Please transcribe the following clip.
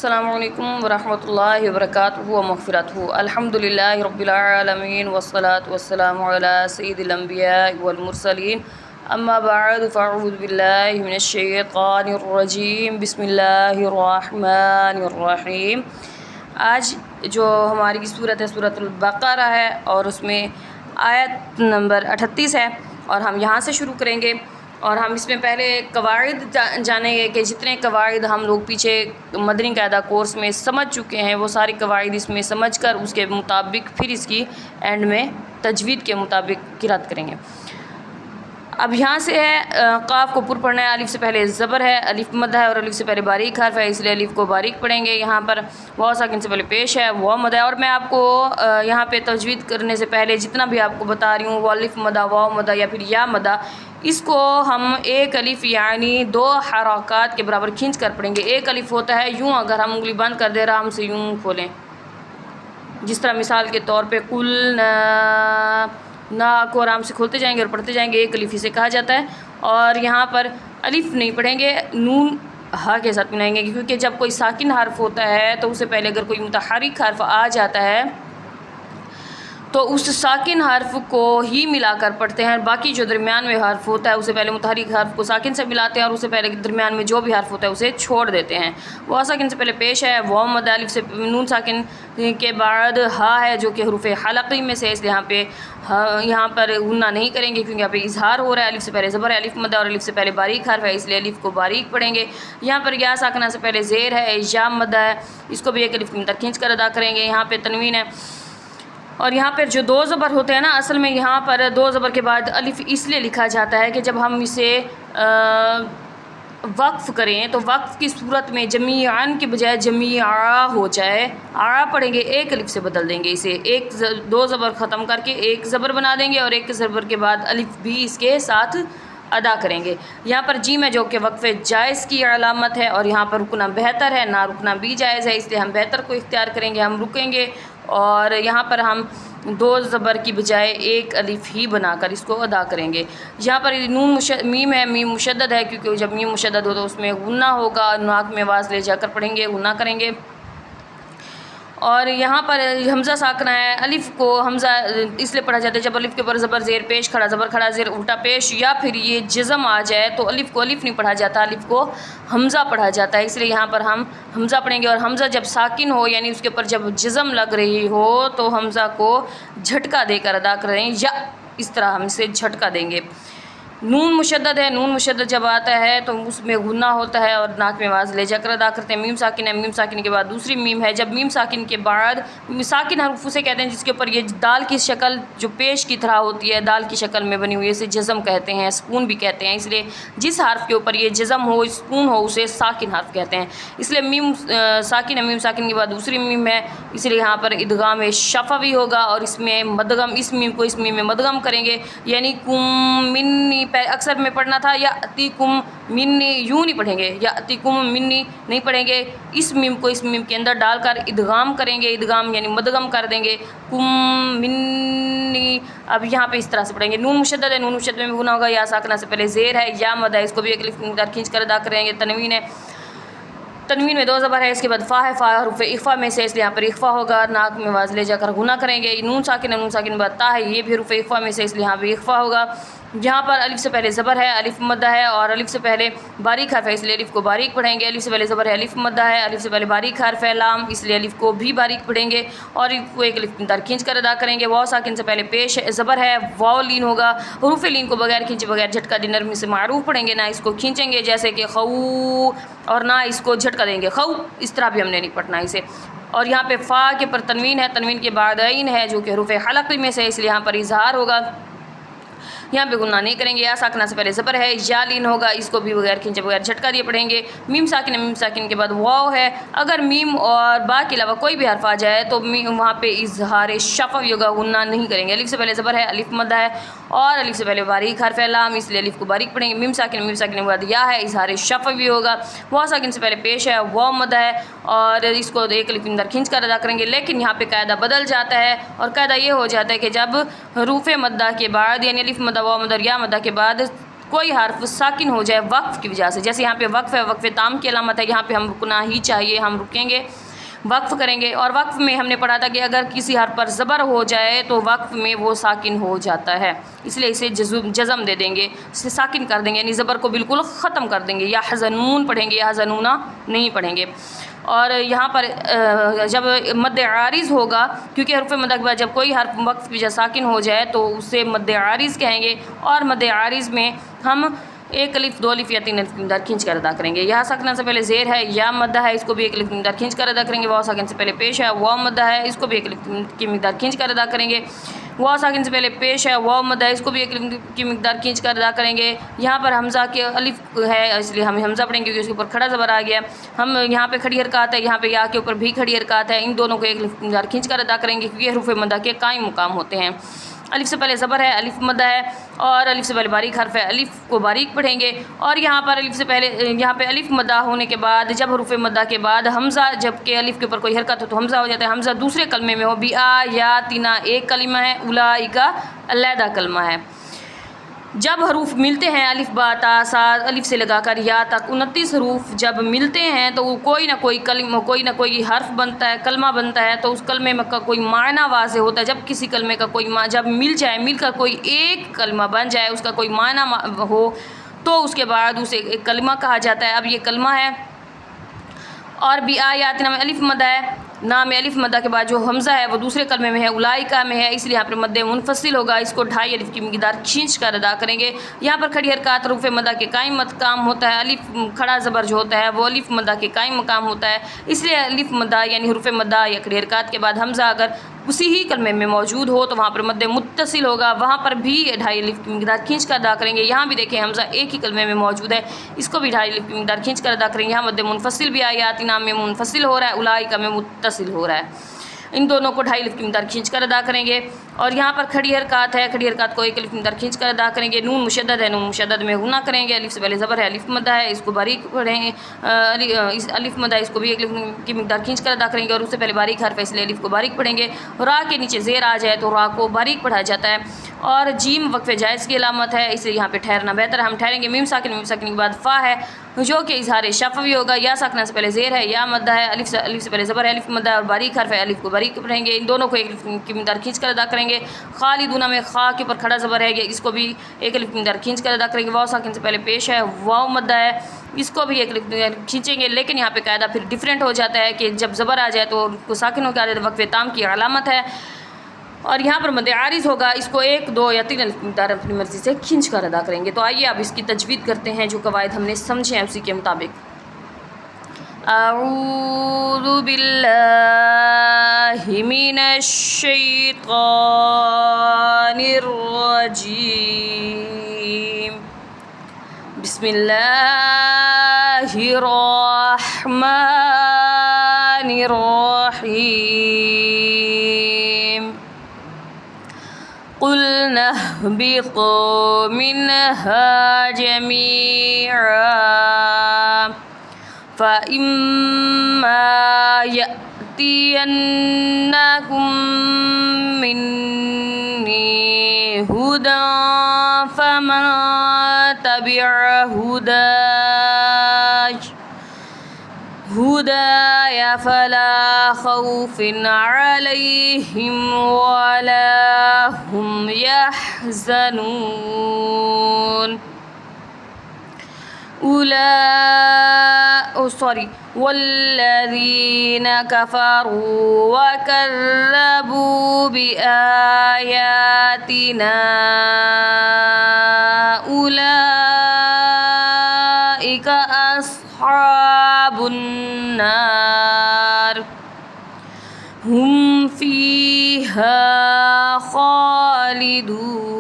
السلام علیکم ورحمۃ اللہ وبرکاتہ و مغفرتہ۔ الحمدللہ رب العالمین والصلاة والسلام علی سید الانبیاء والمرسلین، اما بعد فاعوذ باللہ من الشیطان الرجیم، بسم اللہ الرحمن الرحیم۔ آج جو ہماری صورت ہے سورۃ البقرہ ہے اور اس میں آیت نمبر 38 ہے، اور ہم یہاں سے شروع کریں گے۔ اور ہم اس میں پہلے قواعد جانیں گے کہ جتنے قواعد ہم لوگ پیچھے مدنی قاعدہ کورس میں سمجھ چکے ہیں وہ ساری قواعد اس میں سمجھ کر اس کے مطابق پھر اس کی اینڈ میں تجوید کے مطابق قرات کریں گے۔ اب یہاں سے ہے قاف کو پر پڑھنا ہے، الف سے پہلے زبر ہے، الف مد ہے اور الف سے پہلے باریک حرف ہے، اس لیے الف کو باریک پڑھیں گے۔ یہاں پر واو ساکن سے پہلے پیش ہے، واو مد ہے، اور میں آپ کو یہاں پہ تجوید کرنے سے پہلے جتنا بھی آپ کو بتا رہی ہوں، وہ الف مدہ، واو مدہ یا پھر یا مدہ، اس کو ہم ایک الف یعنی 2 حرکات کے برابر کھینچ کر پڑھیں گے۔ ایک الف ہوتا ہے یوں، اگر ہم انگلی بند کر دے آرام سے یوں کھولیں، جس طرح مثال کے طور پہ قلنا، نا کو آرام سے کھولتے جائیں گے اور پڑھتے جائیں گے، ایک الف اسے کہا جاتا ہے۔ اور یہاں پر الف نہیں پڑھیں گے، نون ہا کے ساتھ ملائیں گے، کیونکہ جب کوئی ساکن حرف ہوتا ہے تو اس سے پہلے اگر کوئی متحرک حرف آ جاتا ہے تو اس ساکن حرف کو ہی ملا کر پڑھتے ہیں، باقی جو درمیان میں حرف ہوتا ہے اسے پہلے متحرک حرف کو ساکن سے ملاتے ہیں اور اسے پہلے درمیان میں جو بھی حرف ہوتا ہے اسے چھوڑ دیتے ہیں۔ واو ساکن سے پہلے پیش ہے، واو مد، الف سے نون ساکن کے بعد ہا ہے جو کہ حروف حلقی میں سے، اس لیے یہاں پر غنہ نہیں کریں گے کیونکہ یہاں پہ اظہار ہو رہا ہے۔ الف سے پہلے زبر ہے، الف مد، اور الف سے پہلے باریک حرف ہے، اس لیے الف کو باریک پڑھیں گے۔ یہاں پر یا ساکنہ سے پہلے زیر ہے، یا مد ہے، اس کو بھی ایک الف کی مقدار کھینچ کر ادا کریں گے۔ یہاں پہ تنوین ہے، اور یہاں پر جو 2 زبر ہوتے ہیں نا، اصل میں یہاں پر 2 زبر کے بعد الف اس لیے لکھا جاتا ہے کہ جب ہم اسے وقف کریں تو وقف کی صورت میں جمیعاً کے بجائے جمیعا ہو جائے، آ پڑھیں گے، ایک الف سے بدل دیں گے، اسے 2 زبر ختم کر کے ایک زبر بنا دیں گے اور ایک زبر کے بعد الف بھی اس کے ساتھ ادا کریں گے۔ یہاں پر جیم ہے جو کہ وقف جائز کی علامت ہے، اور یہاں پر رکنا بہتر ہے، نہ رکنا بھی جائز ہے، اس لیے ہم بہتر کو اختیار کریں گے، ہم رکیں گے اور یہاں پر ہم 2 زبر کی بجائے ایک الف ہی بنا کر اس کو ادا کریں گے۔ یہاں پر میم ہے، میم مشدد ہے، کیونکہ جب میم مشدد ہو تو اس میں غنہ ہوگا، ناک میں آواز لے جا کر پڑھیں گے، غنہ کریں گے۔ اور یہاں پر حمزہ ساکنہ ہے، الف کو حمزہ اس لیے پڑھا جاتا ہے جب الف کے اوپر زبر زیر پیش کھڑا، زبر کھڑا زیر الٹا پیش، یا پھر یہ جزم آ جائے تو الف کو الف نہیں پڑھا جاتا، الف کو حمزہ پڑھا جاتا ہے، اس لیے یہاں پر ہم حمزہ پڑھیں گے۔ اور حمزہ جب ساکن ہو یعنی اس کے اوپر جب جزم لگ رہی ہو تو حمزہ کو جھٹکا دے کر ادا کریں، یا اس طرح ہم اسے جھٹکا دیں گے۔ نون مشدد ہے، نون مشدد جب آتا ہے تو اس میں غنہ ہوتا ہے اور ناک میں آواز لے جا کر ادا کرتے ہیں۔ میم ساکن ہے، میم ساکن کے بعد دوسری میم ہے، جب میم ساکن کے بعد ساکن حرف اسے کہتے ہیں جس کے اوپر یہ دال کی شکل جو پیش کی طرح ہوتی ہے، دال کی شکل میں بنی ہوئی ہے، اسے جزم کہتے ہیں، سکون بھی کہتے ہیں، اس لیے جس حرف کے اوپر یہ جزم ہو، سکون ہو، اسے ساکن حرف کہتے ہیں، اس لیے میم ساکن ہے، میم ساکن کے بعد دوسری میم ہے، اس لیے یہاں پر ادغام شفوی ہوگا اور اس میں مدغم، اس میم کو اس میم میں مدغم کریں گے، یعنی کم منی اکثر میں پڑھنا تھا، یا اتیکم منی، یوں نہیں پڑھیں گے، یا اتیکم منی نہیں پڑھیں گے، اس میم کو اس میم کے اندر ڈال کر ادغام کریں گے، ادغام یعنی مدغم کر دیں گے، کم منی۔ اب یہاں پہ اس طرح سے پڑھیں گے۔ نون مشدد ہے، نون مشدد میں غنہ ہوگا، یا ساکنہ سے پہلے زیر ہے، یا مد ہے، اس کو بھی ایک الف کی مقدار کھینچ کر ادا کریں گے۔ تنوین ہے، تنوین میں 2 زبر ہے، اس کے بعد فا ہے، فا حروف اخفا میں سے، اس لیے یہاں پر اخفا ہوگا، ناک میں آواز لے جا کر غنہ کریں گے۔ نون ساکن ہے، نون ساکن کے بعد تا ہے، یہ بھی حروف اخفا میں سے، اس لیے یہاں بھی اخفا ہوگا۔ یہاں پر الف سے پہلے زبر ہے، الف مدہ ہے، اور الف سے پہلے باریک حرف ہے، اس لیے الف کو باریک پڑھیں گے۔ الف سے پہلے زبر ہے، الف مدہ ہے، الف سے پہلے باریک حرف ہے لام، اس لیے الف کو بھی باریک پڑھیں گے اور الف کو ایک الف کی مقدار کھینچ کر ادا کریں گے۔ واو ساکن سے پہلے پیش زبر ہے، واو لین ہوگا، حروف لین کو بغیر کھینچے بغیر جھٹکا دی نرمی سے معروف پڑھیں گے، نہ اس کو کھینچیں گے جیسے کہ خو، اور نہ اس کو جھٹکا دیں گے خو، اس طرح بھی ہم نے نہیں پڑھنا اسے۔ اور یہاں پہ فا کے پر تنوین ہے، تنوین کے بعد عین ہے جو کہ حروف حلقی میں سے، اس لیے یہاں پر اظہار ہوگا، یہاں پہ غنہ نہیں کریں گے۔ یا ساکنہ سے پہلے زبر ہے، یا لین ہوگا، اس کو بھی بغیر کھینچے بغیر جھٹکا دیے پڑھیں گے۔ میم ساکن ہے، میم ساکن کے بعد واو ہے، اگر میم اور با کے علاوہ کوئی بھی حرف آ جائے تو وہاں پہ اظہار شفوی ہوگا، غنہ نہیں کریں گے۔ الف سے پہلے زبر ہے، الف مدہ ہے، اور الف سے پہلے باریک حرف ہے لام، اس لیے الف کو باریک پڑھیں گے۔ میم ساکن، میم ساکن کے بعد یا ہے، اظہار شفوی ہوگا۔ واو ساکن سے پہلے پیش ہے، واو مدہ ہے، اور اس کو ایک الف اندر کھینچ کر ادا کریں گے، لیکن یہاں پہ قاعدہ بدل جاتا ہے، اور قاعدہ یہ ہو جاتا ہے کہ جب حروف مدہ کے بعد یعنی الف مدہ، واو مدہ، یا مدہ کے بعد کوئی حرف ساکن ہو جائے وقف کی وجہ سے، جیسے یہاں پہ وقف ہے، وقف تام کی علامت ہے، یہاں پہ ہم رکنا ہی چاہیے، ہم رکیں گے، وقف کریں گے. اور وقف میں ہم نے پڑھا تھا کہ اگر کسی حرف پر زبر ہو جائے تو وقف میں وہ ساکن ہو جاتا ہے، اس لیے اسے جزم دے دیں گے، اسے ساکن کر دیں گے، یعنی زبر کو بالکل ختم کر دیں گے. یا حزنون پڑھیں گے، یا حزنونا نہیں پڑھیں گے. اور یہاں پر جب مد عارض ہوگا، کیونکہ حرف مد کے بعد جب کوئی حرف وقف کی وجہ ساکن ہو جائے تو اسے مد عارض کہیں گے. اور مد عارض میں ہم ایک الف، دو الف یا تین الف کی مقدار کھینچ کر ادا کریں گے. یہاں ساکنہ سے پہلے زیر ہے، یا مدہ ہے، اس کو بھی ایک الف کی مقدار کھینچ کر ادا کریں گے. واو ساکن سے پہلے پیش ہے، واو مدہ ہے، اس کو بھی ایک الف کی مقدار کھینچ کر ادا کریں گے. واو ساکن سے پہلے پیش ہے، واو مدہ ہے، اس کو بھی ایک الف کی مقدار کھینچ کر ادا کریں گے. یہاں پر حمزہ کے الف ہے اس لیے ہم حمزہ پڑھیں گے کیونکہ اس کے اوپر کھڑا زبر آ گیا. ہم یہاں پہ کھڑی حرکات ہے، یہاں پہ یا کے اوپر بھی کھڑی حرکات ہے، ان دونوں کو ایک الف کی مقدار کھینچ کر ادا کریں گے کیونکہ حروف مدہ کے قائم مقام ہوتے ہیں. الف سے پہلے زبر ہے، الف مدہ ہے، اور الف سے پہلے باریک حرف ہے، الف کو باریک پڑھیں گے. اور یہاں پر الف سے پہلے یہاں پہ الف مدہ ہونے کے بعد جب حروف مدہ کے بعد حمزہ، جب کہ الف کے اوپر کوئی حرکت ہو تو حمزہ ہو جاتا ہے. حمزہ دوسرے کلمے میں ہو، بی آ یا تینا ایک کلمہ ہے، اولئک علیحدہ کلمہ ہے. جب حروف ملتے ہیں الف با تا سا الف سے لگا کر یا تک 29 حروف جب ملتے ہیں تو کوئی نہ کوئی کلمہ، کوئی نہ کوئی حرف بنتا ہے، کلمہ بنتا ہے، تو اس کلمے کا کوئی معنی واضح ہوتا ہے. جب کسی کلمے کا کوئی جب مل جائے، مل کر کوئی ایک کلمہ بن جائے، اس کا کوئی معنی ہو تو اس کے بعد اسے ایک کلمہ کہا جاتا ہے. اب یہ کلمہ ہے. اور بی آیات نام الف مدہ ہے، نام الف مدہ کے بعد جو حمزہ ہے وہ دوسرے کلمے میں ہے، اولئک میں ہے، اس لیے یہاں پر مد منفصل ہوگا، اس کو 2.5 الف کی مقدار کھینچ کر ادا کریں گے. یہاں پر کھڑی حرکات حروف مدہ کے قائم مقام ہوتا ہے، الف کھڑا زبر جو ہوتا ہے وہ الف مدہ کے قائم مقام ہوتا ہے، اس لیے الف مدہ یعنی حروف مدہ یا کھڑی حرکات کے بعد حمزہ اگر اسی ہی کلمے میں موجود ہو تو وہاں پر مد متصل ہوگا، وہاں پر بھی 2.5 الف کی مقدار کھینچ کر ادا کریں گے. یہاں بھی دیکھیں حمزہ ایک ہی کلمے میں موجود ہے، اس کو بھی 2.5 الف کی مقدار کھینچ کر ادا کریں گے. یہاں مد منفصل بھی آیات نام میں منفصل ہو رہا ہے، اولئک میں متصل ہو رہا ہے، ان دونوں کو 2.5 الف کی مقدار کھینچ کر ادا کریں گے. اور یہاں پر کھڑی حرکات ہے، کھڑی حرکات کو 1 الف کی مقدار کھینچ کر ادا کریں گے. نون مشدد ہے، نون مشدد میں غنہ کریں گے. الف سے پہلے زبر ہے، الف مدہ ہے، اس کو باریک پڑھیں گے. الف مدہ اس کو بھی 1 الف کی مقدار کھینچ کر ادا کریں گے. اور اس سے پہلے باریک حرف ہے اس لیے الف کو باریک پڑھیں گے. را کے نیچے زیر آ جائے تو را کو باریک پڑھا جاتا ہے. اور جیم وقف جائز کی علامت ہے، اس لیے یہاں پہ ٹھہرنا بہتر ہے، ہم ٹھہریں گے. میم ساکن کے بعد فا ہے جو کہ اظہار شفوی ہوگا. یا ساکنہ سے پہلے زیر ہے، یا مدہ ہے، الف سے پہلے زبر ہے، الف مدہ ہے، اور باریک حرف ہے، الف کو باریک پڑھیں گے. ان دونوں کو 1 الف کی مقدار کھینچ کر ادا کریں گے. خالدون میں خا کے اوپر کھڑا زبر ہے، اس کو بھی 1 الف کی مقدار کھینچ کر ادا کریں گے. واو ساکن سے پہلے پیش ہے، واو مدہ ہے، اس کو بھی 1 الف کی مقدار کھینچیں گے. لیکن یہاں پہ قاعدہ پھر ڈیفرنٹ ہو جاتا ہے کہ جب زبر آ جائے تو کو ساکن ہو کے آ جائے، وقف تام کی علامت ہے. اور یہاں پر مد عارض ہوگا، اس کو 1، 2 یا 3 الف کی مقدار اپنی مرضی سے کھینچ کر ادا کریں گے. تو آئیے اب اس کی تجوید کرتے ہیں، جو قواعد ہم نے سمجھے ہیں اسی کے مطابق. اعوذ باللہ من الشیطان الرجیم، بسم اللہ الرحمن الرحیم. قلنا اهبطوا منها جميعا فإما يأتينكم مني هدى فمن تبع هداي فلا خوف عليهم ولا هم يحزنون. والذين كفروا وكذبوا بآياتنا أولئك أصحاب النار هم فيها خالدون.